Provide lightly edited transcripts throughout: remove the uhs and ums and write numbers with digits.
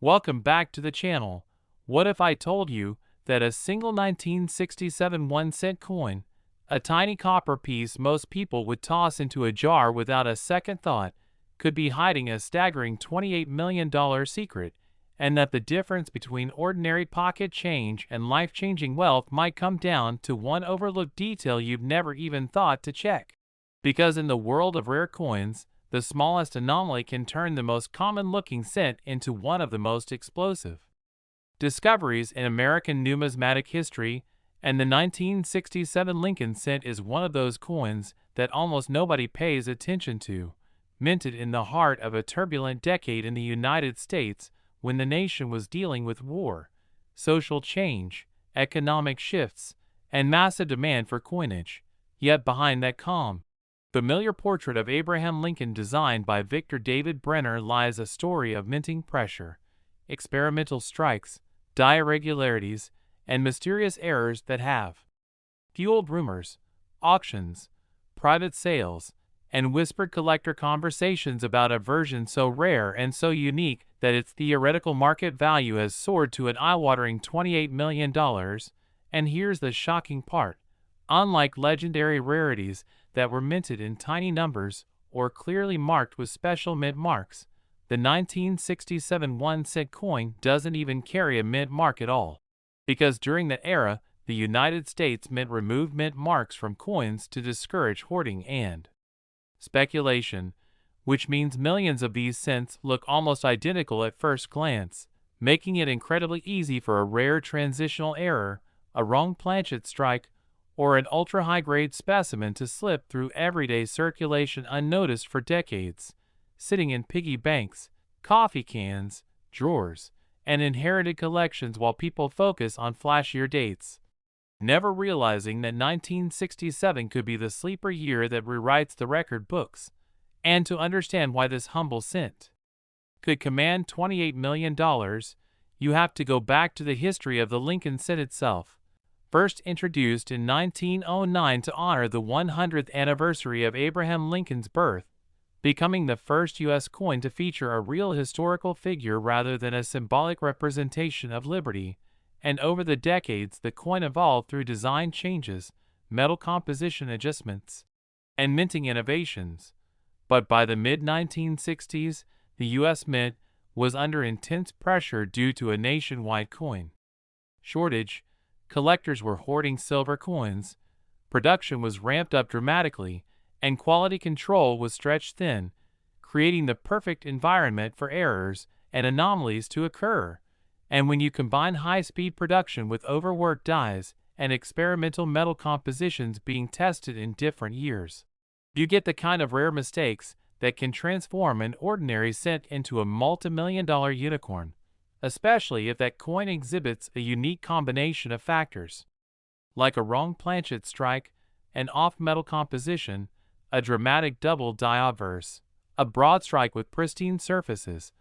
Welcome back to the channel. What if I told you that a single 1967 1-cent coin, a tiny copper piece most people would toss into a jar without a second thought, could be hiding a staggering $28 million secret, and that the difference between ordinary pocket change and life-changing wealth might come down to one overlooked detail you've never even thought to check? Because in the world of rare coins, the smallest anomaly can turn the most common-looking cent into one of the most explosive discoveries in American numismatic history, and the 1967 Lincoln cent is one of those coins that almost nobody pays attention to. Minted in the heart of a turbulent decade in the United States when the nation was dealing with war, social change, economic shifts, and massive demand for coinage. Yet behind that calm, familiar portrait of Abraham Lincoln designed by Victor David Brenner lies a story of minting pressure, experimental strikes, die irregularities, and mysterious errors that have fueled rumors, auctions, private sales, and whispered collector conversations about a version so rare and so unique that its theoretical market value has soared to an eye-watering $28 million. And here's the shocking part. Unlike legendary rarities that were minted in tiny numbers or clearly marked with special mint marks, the 1967 1-cent coin doesn't even carry a mint mark at all. Because during that era, the United States Mint removed mint marks from coins to discourage hoarding and speculation, which means millions of these cents look almost identical at first glance, making it incredibly easy for a rare transitional error, a wrong planchet strike, or an ultra-high-grade specimen to slip through everyday circulation unnoticed for decades, sitting in piggy banks, coffee cans, drawers, and inherited collections while people focus on flashier dates, never realizing that 1967 could be the sleeper year that rewrites the record books. And to understand why this humble cent could command $28 million, you have to go back to the history of the Lincoln cent itself. First introduced in 1909 to honor the 100th anniversary of Abraham Lincoln's birth, becoming the first U.S. coin to feature a real historical figure rather than a symbolic representation of liberty, and over the decades the coin evolved through design changes, metal composition adjustments, and minting innovations. But by the mid-1960s, the U.S. Mint was under intense pressure due to a nationwide coin shortage. Collectors were hoarding silver coins, production was ramped up dramatically, and quality control was stretched thin, creating the perfect environment for errors and anomalies to occur. And when you combine high-speed production with overworked dies and experimental metal compositions being tested in different years, you get the kind of rare mistakes that can transform an ordinary cent into a multimillion-dollar unicorn, especially if that coin exhibits a unique combination of factors, like a wrong planchet strike, an off-metal composition, a dramatic double die obverse, a broad strike with pristine surfaces,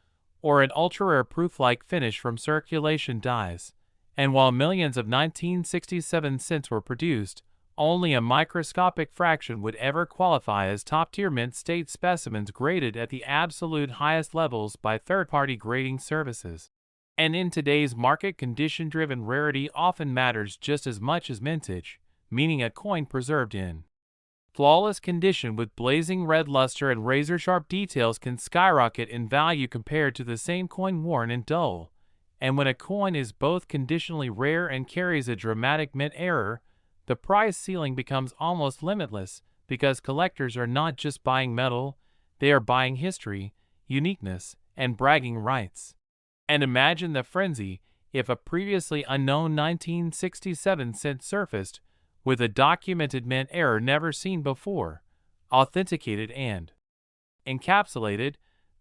or an ultra-rare proof-like finish from circulation dies. And while millions of 1967 cents were produced, only a microscopic fraction would ever qualify as top-tier mint state specimens graded at the absolute highest levels by third-party grading services. And in today's market, condition-driven rarity often matters just as much as mintage, meaning a coin preserved in flawless condition with blazing red luster and razor-sharp details can skyrocket in value compared to the same coin worn and dull. And when a coin is both conditionally rare and carries a dramatic mint error, the price ceiling becomes almost limitless, because collectors are not just buying metal, they are buying history, uniqueness, and bragging rights. And imagine the frenzy if a previously unknown 1967 cent surfaced with a documented mint error never seen before, authenticated and encapsulated,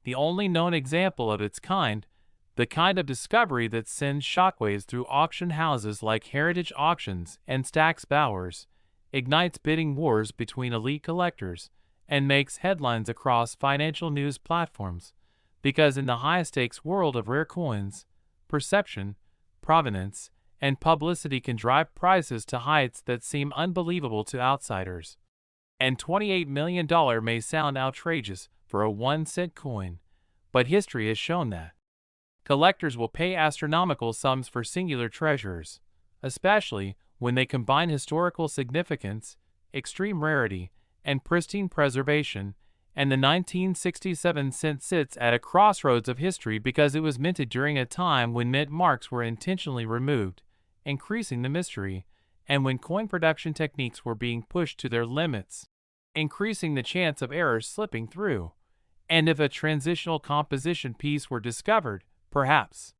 the only known example of its kind, the kind of discovery that sends shockwaves through auction houses like Heritage Auctions and Stack's Bowers, ignites bidding wars between elite collectors, and makes headlines across financial news platforms. Because in the high-stakes world of rare coins, perception, provenance, and publicity can drive prices to heights that seem unbelievable to outsiders. And $28 million may sound outrageous for a 1-cent coin, but history has shown that Collectors will pay astronomical sums for singular treasures, especially when they combine historical significance, extreme rarity, and pristine preservation, and the 1967 cent sits at a crossroads of history because it was minted during a time when mint marks were intentionally removed, increasing the mystery, and when coin production techniques were being pushed to their limits, increasing the chance of errors slipping through. And if a transitional composition piece were discovered, perhaps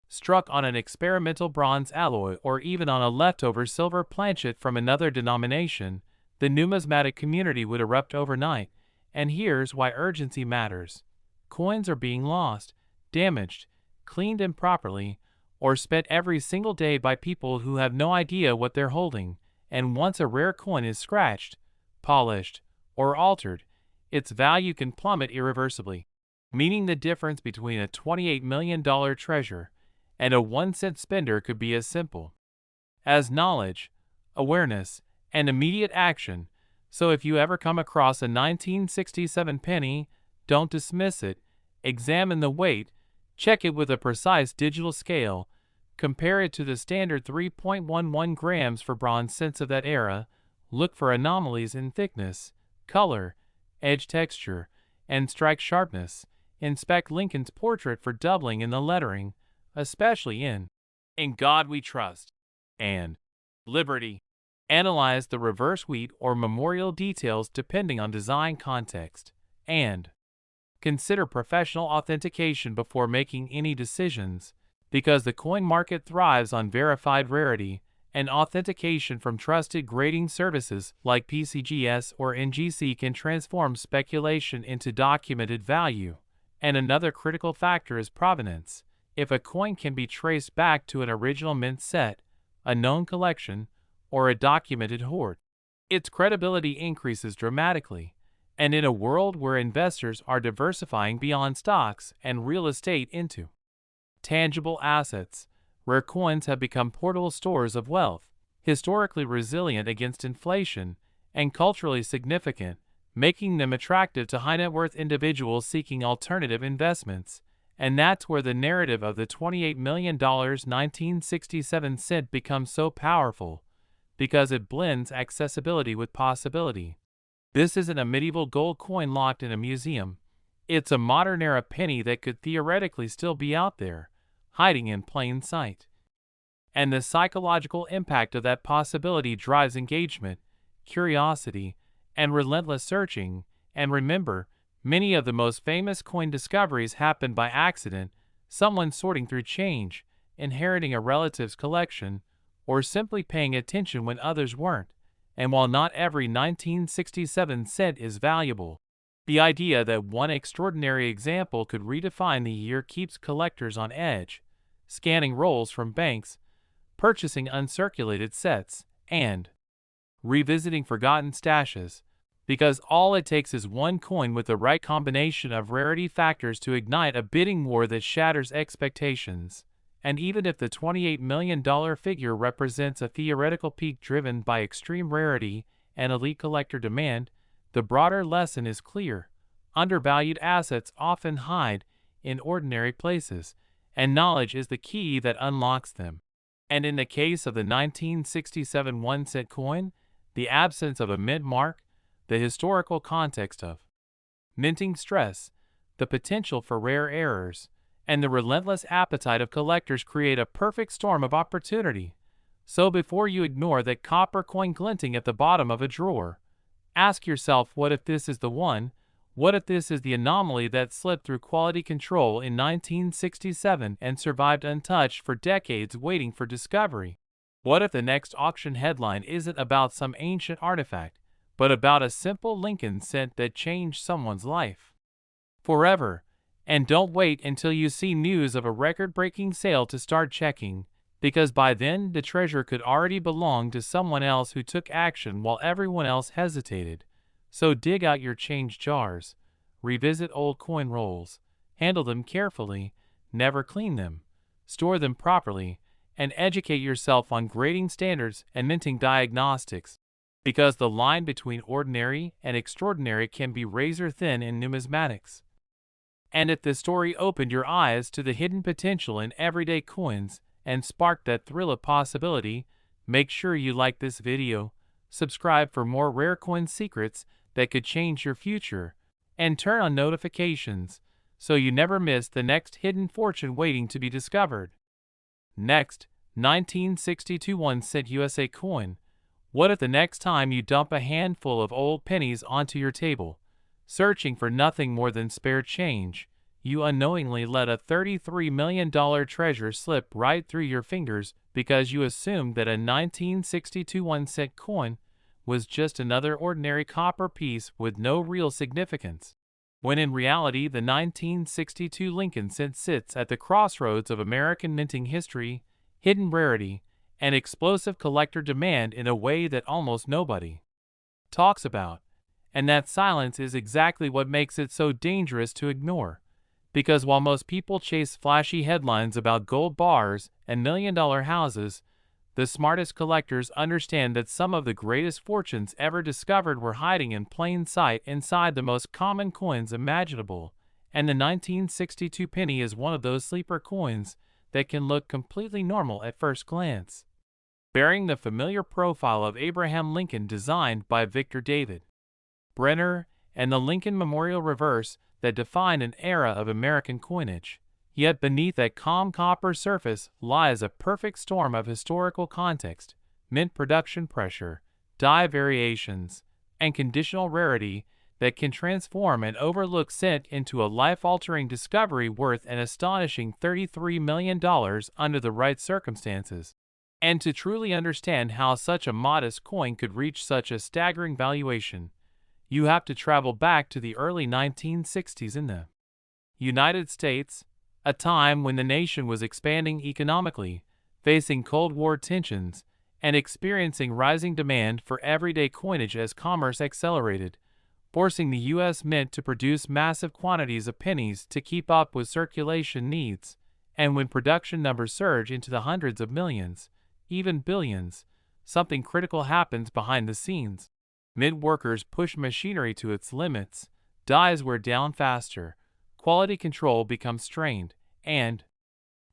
struck on an experimental bronze alloy or even on a leftover silver planchet from another denomination, the numismatic community would erupt overnight. And here's why urgency matters. Coins are being lost, damaged, cleaned improperly, or spent every single day by people who have no idea what they're holding, and once a rare coin is scratched, polished, or altered, its value can plummet irreversibly, meaning the difference between a $28 million treasure and a 1-cent spender could be as simple as knowledge, awareness, and immediate action. So if you ever come across a 1967 penny, don't dismiss it, examine the weight, check it with a precise digital scale, compare it to the standard 3.11 grams for bronze cents of that era, look for anomalies in thickness, color, edge texture, and strike sharpness, inspect Lincoln's portrait for doubling in the lettering, especially In God We Trust, and Liberty. Analyze the reverse wheat or memorial details depending on design context, and consider professional authentication before making any decisions, because the coin market thrives on verified rarity, and authentication from trusted grading services like PCGS or NGC can transform speculation into documented value. And another critical factor is provenance. If a coin can be traced back to an original mint set, a known collection, or a documented hoard, its credibility increases dramatically. And in a world where investors are diversifying beyond stocks and real estate into tangible assets, rare coins have become portable stores of wealth, historically resilient against inflation, and culturally significant, making them attractive to high-net-worth individuals seeking alternative investments. And that's where the narrative of the $28 million 1967 cent becomes so powerful, because it blends accessibility with possibility. This isn't a medieval gold coin locked in a museum. It's a modern-era penny that could theoretically still be out there, hiding in plain sight. And the psychological impact of that possibility drives engagement, curiosity, and relentless searching. And remember, many of the most famous coin discoveries happened by accident, someone sorting through change, inheriting a relative's collection, or simply paying attention when others weren't. And while not every 1967 cent is valuable, the idea that one extraordinary example could redefine the year keeps collectors on edge, scanning rolls from banks, purchasing uncirculated sets, and revisiting forgotten stashes, because all it takes is one coin with the right combination of rarity factors to ignite a bidding war that shatters expectations. And even if the $28 million figure represents a theoretical peak driven by extreme rarity and elite collector demand, the broader lesson is clear. Undervalued assets often hide in ordinary places, and knowledge is the key that unlocks them. And in the case of the 1967 1-cent coin, the absence of a mint mark, the historical context of minting stress, the potential for rare errors, and the relentless appetite of collectors create a perfect storm of opportunity. So before you ignore that copper coin glinting at the bottom of a drawer, ask yourself, what if this is the one? What if this is the anomaly that slipped through quality control in 1967 and survived untouched for decades waiting for discovery? What if the next auction headline isn't about some ancient artifact, but about a simple Lincoln cent that changed someone's life forever? And don't wait until you see news of a record-breaking sale to start checking, because by then the treasure could already belong to someone else who took action while everyone else hesitated. So dig out your change jars, revisit old coin rolls, handle them carefully, never clean them, store them properly, and educate yourself on grading standards and minting diagnostics, because the line between ordinary and extraordinary can be razor thin in numismatics. And if this story opened your eyes to the hidden potential in everyday coins and sparked that thrill of possibility, make sure you like this video, subscribe for more rare coin secrets that could change your future, and turn on notifications so you never miss the next hidden fortune waiting to be discovered. Next, 1962 1-cent USA coin. What if the next time you dump a handful of old pennies onto your table, searching for nothing more than spare change, you unknowingly let a $33 million treasure slip right through your fingers because you assumed that a 1962 1-cent coin was just another ordinary copper piece with no real significance, when in reality the 1962 Lincoln cent sits at the crossroads of American minting history, hidden rarity, and explosive collector demand in a way that almost nobody talks about. And that silence is exactly what makes it so dangerous to ignore. Because while most people chase flashy headlines about gold bars and million-dollar houses, the smartest collectors understand that some of the greatest fortunes ever discovered were hiding in plain sight inside the most common coins imaginable, and the 1962 penny is one of those sleeper coins that can look completely normal at first glance, bearing the familiar profile of Abraham Lincoln designed by Victor David Brenner and the Lincoln Memorial reverse that defined an era of American coinage. Yet beneath that calm copper surface lies a perfect storm of historical context, mint production pressure, die variations, and conditional rarity that can transform an overlooked cent into a life-altering discovery worth an astonishing $33 million under the right circumstances. And to truly understand how such a modest coin could reach such a staggering valuation, you have to travel back to the early 1960s in the United States, a time when the nation was expanding economically, facing Cold War tensions, and experiencing rising demand for everyday coinage as commerce accelerated, forcing the U.S. Mint to produce massive quantities of pennies to keep up with circulation needs. And when production numbers surge into the hundreds of millions, even billions, something critical happens behind the scenes. Mint workers push machinery to its limits, dies wear down faster, quality control becomes strained, and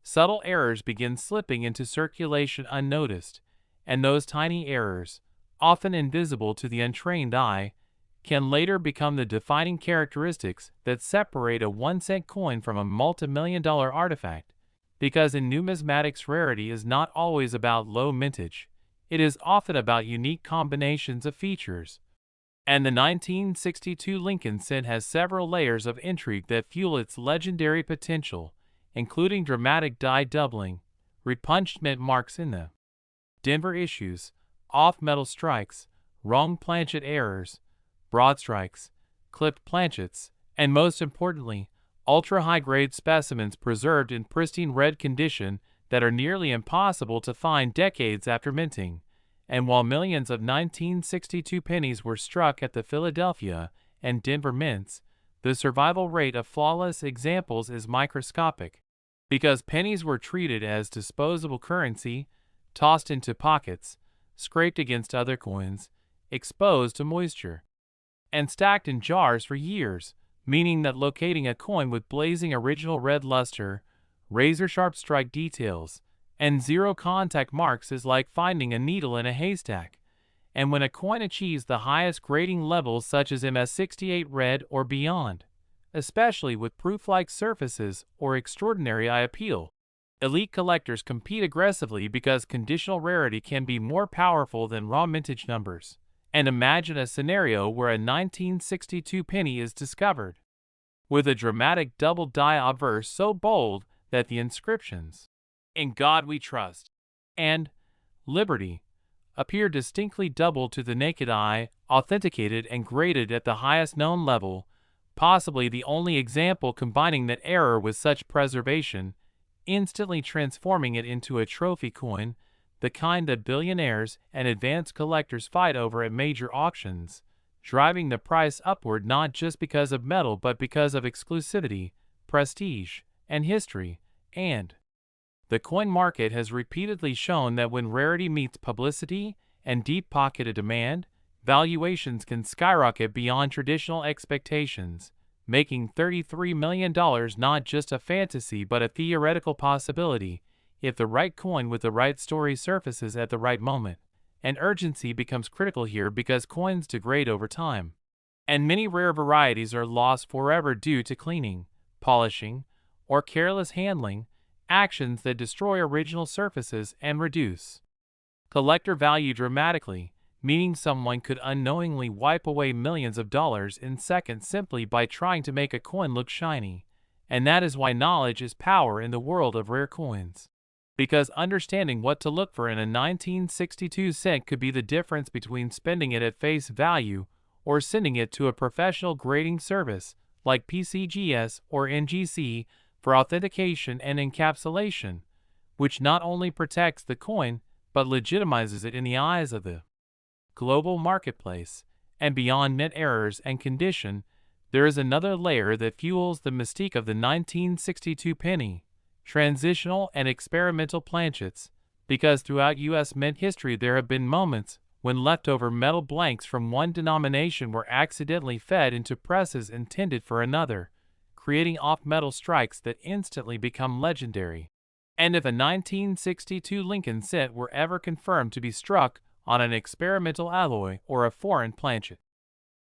subtle errors begin slipping into circulation unnoticed, and those tiny errors, often invisible to the untrained eye, can later become the defining characteristics that separate a 1-cent coin from a multimillion-dollar artifact, because in numismatics rarity is not always about low mintage, it is often about unique combinations of features. And the 1962 Lincoln cent has several layers of intrigue that fuel its legendary potential, including dramatic die doubling, repunched mint marks in the Denver issues, off-metal strikes, wrong planchet errors, broad strikes, clipped planchets, and most importantly, ultra-high-grade specimens preserved in pristine red condition that are nearly impossible to find decades after minting. And while millions of 1962 pennies were struck at the Philadelphia and Denver mints, the survival rate of flawless examples is microscopic, because pennies were treated as disposable currency, tossed into pockets, scraped against other coins, exposed to moisture, and stacked in jars for years, meaning that locating a coin with blazing original red luster, razor-sharp strike details, and zero contact marks is like finding a needle in a haystack. And when a coin achieves the highest grading levels such as MS68 red or beyond, especially with proof-like surfaces or extraordinary eye appeal, elite collectors compete aggressively because conditional rarity can be more powerful than raw mintage numbers. And imagine a scenario where a 1962 penny is discovered, with a dramatic double die obverse so bold that the inscriptions, "In God We Trust," and "Liberty," appear distinctly double to the naked eye, authenticated and graded at the highest known level, possibly the only example combining that error with such preservation, instantly transforming it into a trophy coin, the kind that billionaires and advanced collectors fight over at major auctions, driving the price upward not just because of metal but because of exclusivity, prestige, and history. And the coin market has repeatedly shown that when rarity meets publicity and deep-pocketed demand, valuations can skyrocket beyond traditional expectations, making $33 million not just a fantasy but a theoretical possibility if the right coin with the right story surfaces at the right moment. And urgency becomes critical here because coins degrade over time, and many rare varieties are lost forever due to cleaning, polishing, or careless handling, actions that destroy original surfaces and reduce collector value dramatically, meaning someone could unknowingly wipe away millions of dollars in seconds simply by trying to make a coin look shiny. And that is why knowledge is power in the world of rare coins. Because understanding what to look for in a 1962 cent could be the difference between spending it at face value or sending it to a professional grading service like PCGS or NGC for authentication and encapsulation, which not only protects the coin but legitimizes it in the eyes of the global marketplace. And beyond mint errors and condition, there is another layer that fuels the mystique of the 1962 penny: transitional and experimental planchets, because throughout U.S. mint history there have been moments when leftover metal blanks from one denomination were accidentally fed into presses intended for another, creating off-metal strikes that instantly become legendary. And if a 1962 Lincoln cent were ever confirmed to be struck on an experimental alloy or a foreign planchet,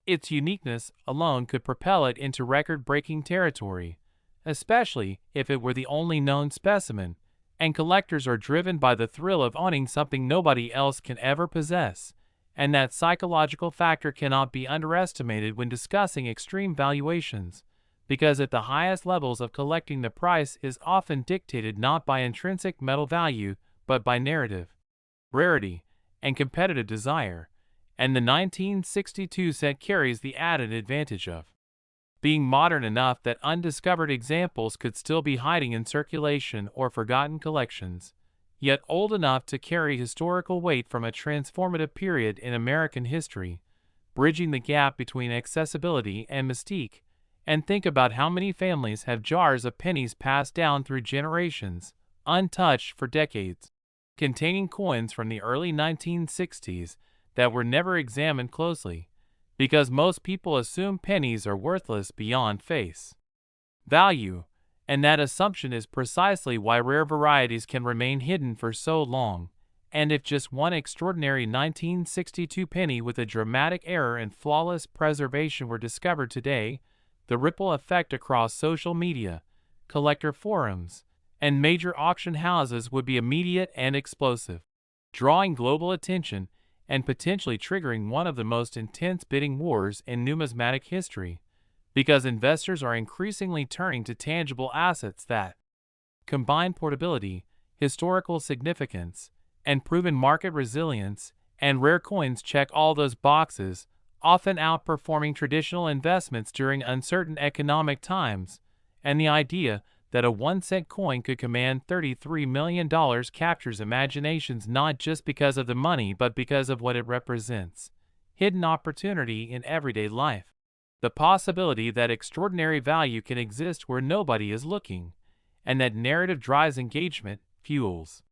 its uniqueness alone could propel it into record-breaking territory, especially if it were the only known specimen, and collectors are driven by the thrill of owning something nobody else can ever possess, and that psychological factor cannot be underestimated when discussing extreme valuations, because at the highest levels of collecting the price is often dictated not by intrinsic metal value but by narrative, rarity, and competitive desire, and the 1962 cent carries the added advantage of being modern enough that undiscovered examples could still be hiding in circulation or forgotten collections, yet old enough to carry historical weight from a transformative period in American history, bridging the gap between accessibility and mystique. And think about how many families have jars of pennies passed down through generations, untouched for decades, containing coins from the early 1960s that were never examined closely, because most people assume pennies are worthless beyond face value, and that assumption is precisely why rare varieties can remain hidden for so long. And if just one extraordinary 1962 penny with a dramatic error and flawless preservation were discovered today, the ripple effect across social media, collector forums, and major auction houses would be immediate and explosive, drawing global attention and potentially triggering one of the most intense bidding wars in numismatic history, because investors are increasingly turning to tangible assets that combine portability, historical significance, and proven market resilience, and rare coins check all those boxes, often outperforming traditional investments during uncertain economic times. And the idea that a 1-cent coin could command $33 million captures imaginations not just because of the money but because of what it represents: hidden opportunity in everyday life. The possibility that extraordinary value can exist where nobody is looking, and that narrative drives engagement, fuels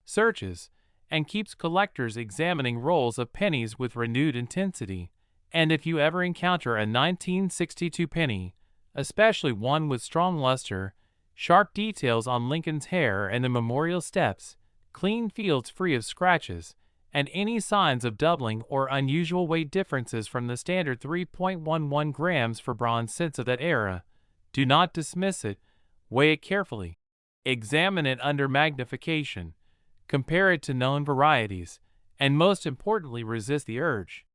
searches, and keeps collectors examining rolls of pennies with renewed intensity. And if you ever encounter a 1962 penny, especially one with strong luster, sharp details on Lincoln's hair and the memorial steps, clean fields free of scratches, and any signs of doubling or unusual weight differences from the standard 3.11 grams for bronze cents of that era, do not dismiss it, weigh it carefully, examine it under magnification, compare it to known varieties, and most importantly resist the urge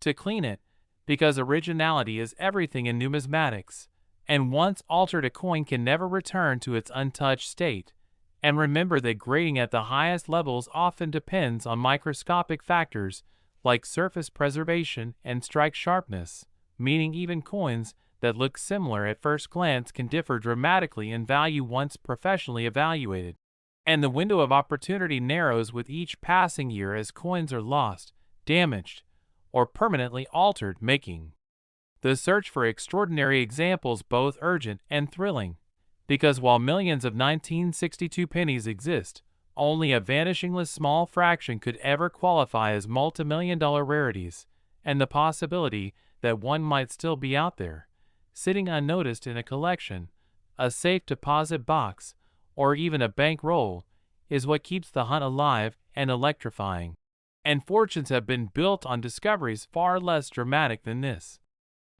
to clean it, because originality is everything in numismatics, and once altered a coin can never return to its untouched state. And remember that grading at the highest levels often depends on microscopic factors like surface preservation and strike sharpness, meaning even coins that look similar at first glance can differ dramatically in value once professionally evaluated. And the window of opportunity narrows with each passing year as coins are lost, damaged, or permanently altered, making the search for extraordinary examples both urgent and thrilling. Because while millions of 1962 pennies exist, only a vanishingly small fraction could ever qualify as multimillion-dollar rarities, and the possibility that one might still be out there, sitting unnoticed in a collection, a safe deposit box, or even a bankroll, is what keeps the hunt alive and electrifying. And fortunes have been built on discoveries far less dramatic than this.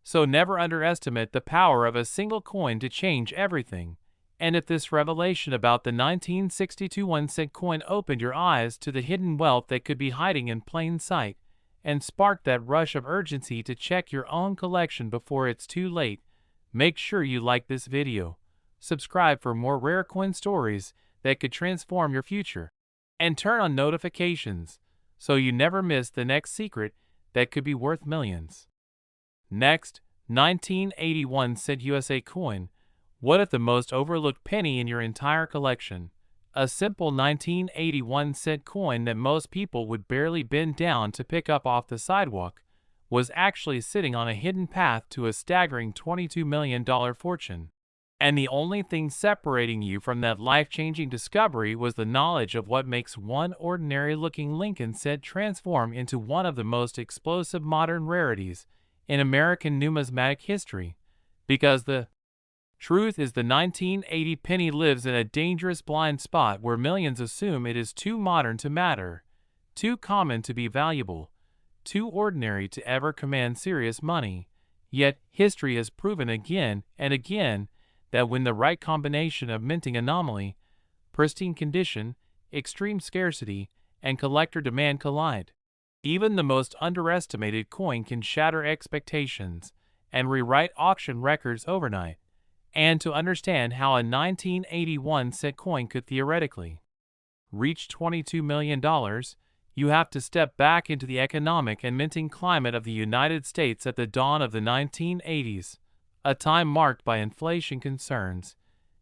So never underestimate the power of a single coin to change everything. And if this revelation about the 1962 1-cent coin opened your eyes to the hidden wealth that could be hiding in plain sight, and sparked that rush of urgency to check your own collection before it's too late, make sure you like this video, subscribe for more rare coin stories that could transform your future, and turn on notifications so you never miss the next secret that could be worth millions. Next, 1981 cent USA coin. What if the most overlooked penny in your entire collection, a simple 1981 cent coin that most people would barely bend down to pick up off the sidewalk, was actually sitting on a hidden path to a staggering $22 million fortune? And the only thing separating you from that life-changing discovery was the knowledge of what makes one ordinary-looking Lincoln cent transform into one of the most explosive modern rarities in American numismatic history. Because the truth is, the 1980 penny lives in a dangerous blind spot where millions assume it is too modern to matter, too common to be valuable, too ordinary to ever command serious money. Yet history has proven again and again that when the right combination of minting anomaly, pristine condition, extreme scarcity, and collector demand collide, even the most underestimated coin can shatter expectations and rewrite auction records overnight. And to understand how a 1981 cent coin could theoretically reach $22 million, you have to step back into the economic and minting climate of the United States at the dawn of the 1980s, a time marked by inflation concerns,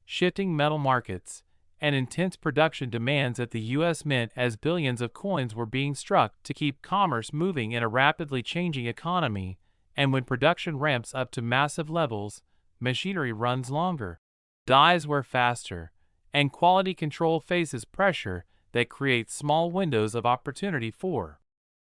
shifting metal markets, and intense production demands at the U.S. Mint as billions of coins were being struck to keep commerce moving in a rapidly changing economy. And when production ramps up to massive levels, machinery runs longer, dies wear faster, and quality control faces pressure that creates small windows of opportunity for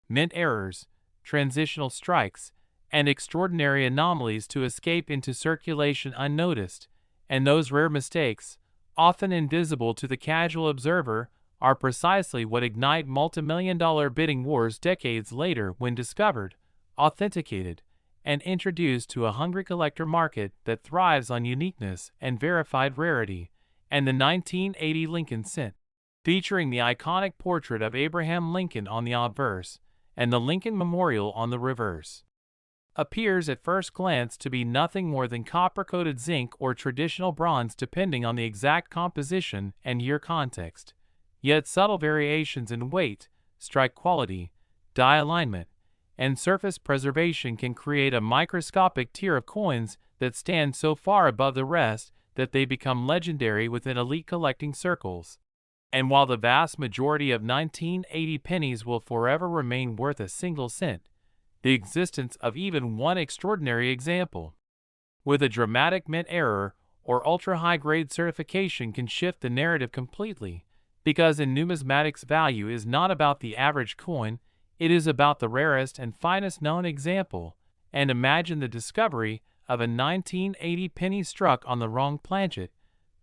mint errors, transitional strikes, and extraordinary anomalies to escape into circulation unnoticed. And those rare mistakes, often invisible to the casual observer, are precisely what ignite multimillion-dollar bidding wars decades later when discovered, authenticated, and introduced to a hungry collector market that thrives on uniqueness and verified rarity. And the 1980 Lincoln cent, featuring the iconic portrait of Abraham Lincoln on the obverse and the Lincoln Memorial on the reverse, appears at first glance to be nothing more than copper-coated zinc or traditional bronze depending on the exact composition and year context. Yet subtle variations in weight, strike quality, die alignment, and surface preservation can create a microscopic tier of coins that stand so far above the rest that they become legendary within elite collecting circles. And while the vast majority of 1980 pennies will forever remain worth a single cent, the existence of even one extraordinary example with a dramatic mint error or ultra-high-grade certification can shift the narrative completely, because in numismatics value is not about the average coin, it is about the rarest and finest known example. And imagine the discovery of a 1980 penny struck on the wrong planchet,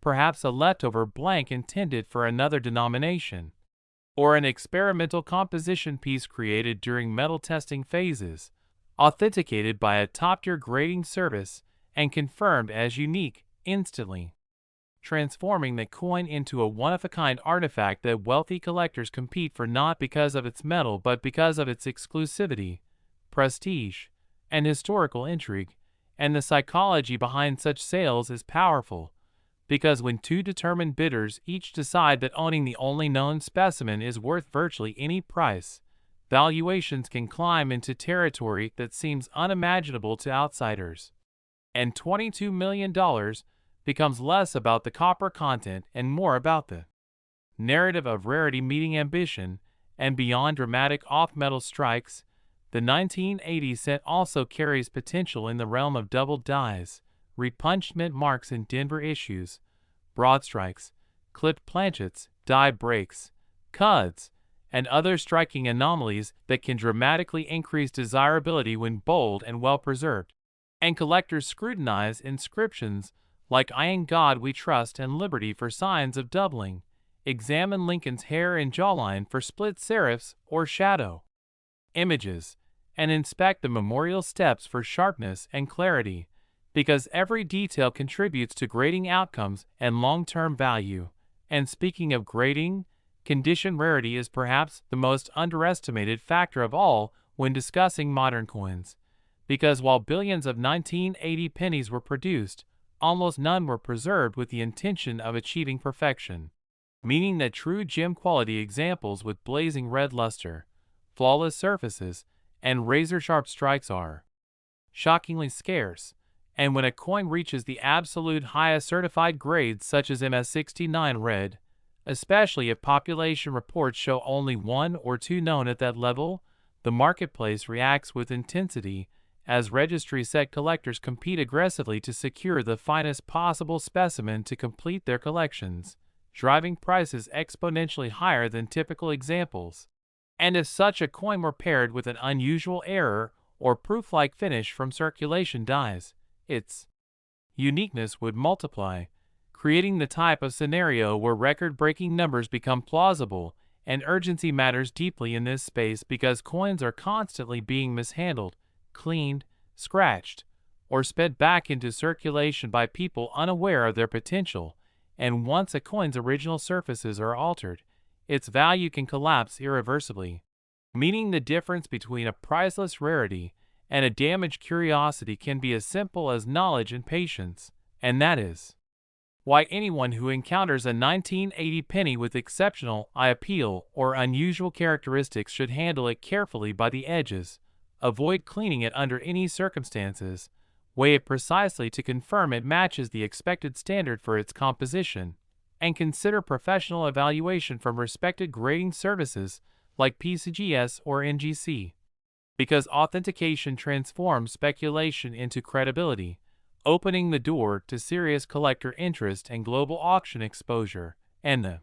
perhaps a leftover blank intended for another denomination, or an experimental composition piece created during metal testing phases, authenticated by a top-tier grading service and confirmed as unique instantly, transforming the coin into a one-of-a-kind artifact that wealthy collectors compete for not because of its metal but because of its exclusivity, prestige, and historical intrigue. And the psychology behind such sales is powerful, because when two determined bidders each decide that owning the only known specimen is worth virtually any price, valuations can climb into territory that seems unimaginable to outsiders. And $22 million becomes less about the copper content and more about the narrative of rarity meeting ambition. And beyond dramatic off-metal strikes, the 1980 cent also carries potential in the realm of doubled dies, repunched mint marks in Denver issues, broad strikes, clipped planchets, die breaks, cuds, and other striking anomalies that can dramatically increase desirability when bold and well preserved. and collectors scrutinize inscriptions like "I in God we trust" and "Liberty" for signs of doubling, examine Lincoln's hair and jawline for split serifs or shadow images, and inspect the memorial steps for sharpness and clarity, because every detail contributes to grading outcomes and long-term value. And speaking of grading, condition rarity is perhaps the most underestimated factor of all when discussing modern coins, because while billions of 1980 pennies were produced, almost none were preserved with the intention of achieving perfection, meaning that true gem quality examples with blazing red luster, flawless surfaces, and razor-sharp strikes are shockingly scarce. And when a coin reaches the absolute highest certified grades such as MS69 red, especially if population reports show only one or two known at that level, the marketplace reacts with intensity as registry-set collectors compete aggressively to secure the finest possible specimen to complete their collections, driving prices exponentially higher than typical examples. And if such a coin were paired with an unusual error or proof-like finish from circulation dies, its uniqueness would multiply, creating the type of scenario where record-breaking numbers become plausible, and urgency matters deeply in this space because coins are constantly being mishandled, cleaned, scratched, or sped back into circulation by people unaware of their potential, and once a coin's original surfaces are altered, its value can collapse irreversibly, meaning the difference between a priceless rarity and a damaged curiosity can be as simple as knowledge and patience, and that is why anyone who encounters a 1980 penny with exceptional eye appeal or unusual characteristics should handle it carefully by the edges, avoid cleaning it under any circumstances, weigh it precisely to confirm it matches the expected standard for its composition, and consider professional evaluation from respected grading services like PCGS or NGC. Because authentication transforms speculation into credibility, opening the door to serious collector interest and global auction exposure, and the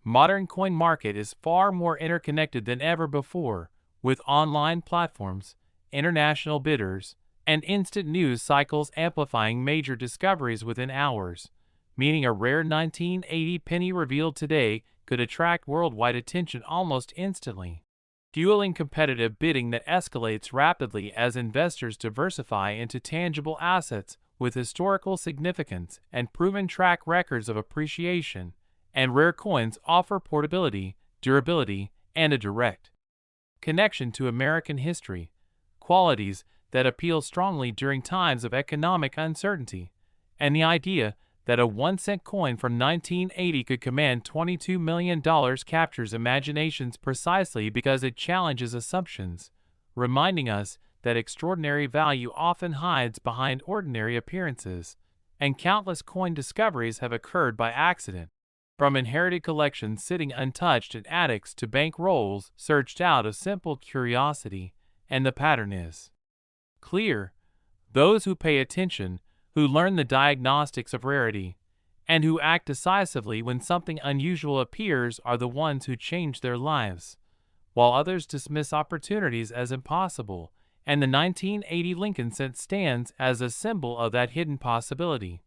modern coin market is far more interconnected than ever before, with online platforms, international bidders, and instant news cycles amplifying major discoveries within hours, meaning a rare 1980 penny revealed today could attract worldwide attention almost instantly, fueling competitive bidding that escalates rapidly as investors diversify into tangible assets with historical significance and proven track records of appreciation, and rare coins offer portability, durability, and a direct connection to American history, qualities that appeal strongly during times of economic uncertainty, and the idea that a 1-cent coin from 1980 could command $22 million captures imaginations precisely because it challenges assumptions, reminding us that extraordinary value often hides behind ordinary appearances, and countless coin discoveries have occurred by accident, from inherited collections sitting untouched in attics to bank rolls searched out of simple curiosity, and the pattern is clear. Those who pay attention, who learn the diagnostics of rarity, and who act decisively when something unusual appears are the ones who change their lives, while others dismiss opportunities as impossible, and the 1980 Lincoln cent stands as a symbol of that hidden possibility.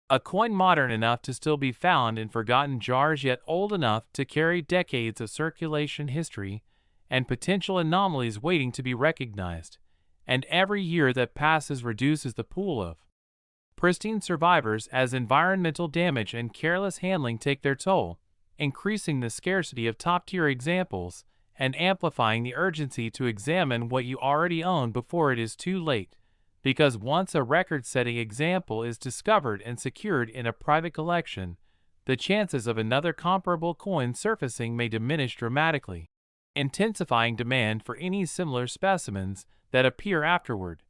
A coin modern enough to still be found in forgotten jars yet old enough to carry decades of circulation history and potential anomalies waiting to be recognized, and every year that passes reduces the pool of pristine survivors as environmental damage and careless handling take their toll, increasing the scarcity of top-tier examples and amplifying the urgency to examine what you already own before it is too late, because once a record-setting example is discovered and secured in a private collection, the chances of another comparable coin surfacing may diminish dramatically, intensifying demand for any similar specimens that appear afterward.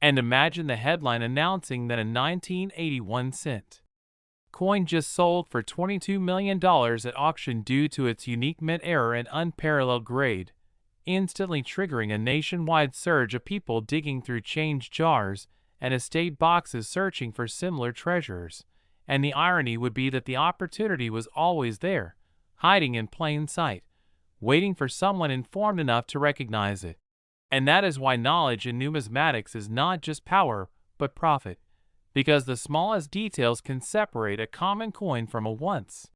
And imagine the headline announcing that a 1981 cent coin just sold for $22 million at auction due to its unique mint error and unparalleled grade, instantly triggering a nationwide surge of people digging through changed jars and estate boxes searching for similar treasures. And the irony would be that the opportunity was always there, hiding in plain sight, waiting for someone informed enough to recognize it. And that is why knowledge in numismatics is not just power, but profit, because the smallest details can separate a common coin from a once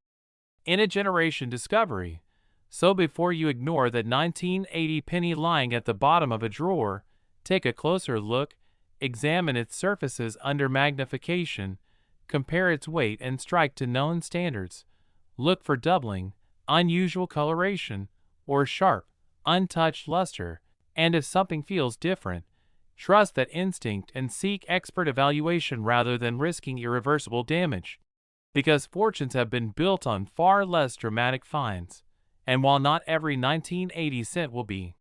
in a generation discovery. So before you ignore that 1980 penny lying at the bottom of a drawer, take a closer look, examine its surfaces under magnification, compare its weight and strike to known standards. Look for doubling, unusual coloration, or sharp, untouched luster, and if something feels different, trust that instinct and seek expert evaluation rather than risking irreversible damage. Because fortunes have been built on far less dramatic finds, and while not every 1980 cent will be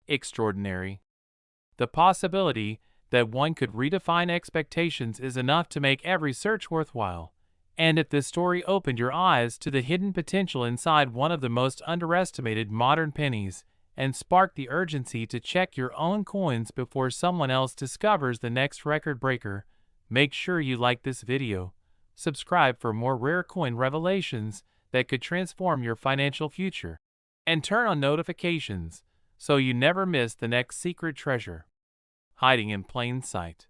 extraordinary, the possibility that one could redefine expectations is enough to make every search worthwhile. And if this story opened your eyes to the hidden potential inside one of the most underestimated modern pennies, and sparked the urgency to check your own coins before someone else discovers the next record breaker, make sure you like this video, subscribe for more rare coin revelations that could transform your financial future, and turn on notifications so you never miss the next secret treasure hiding in plain sight.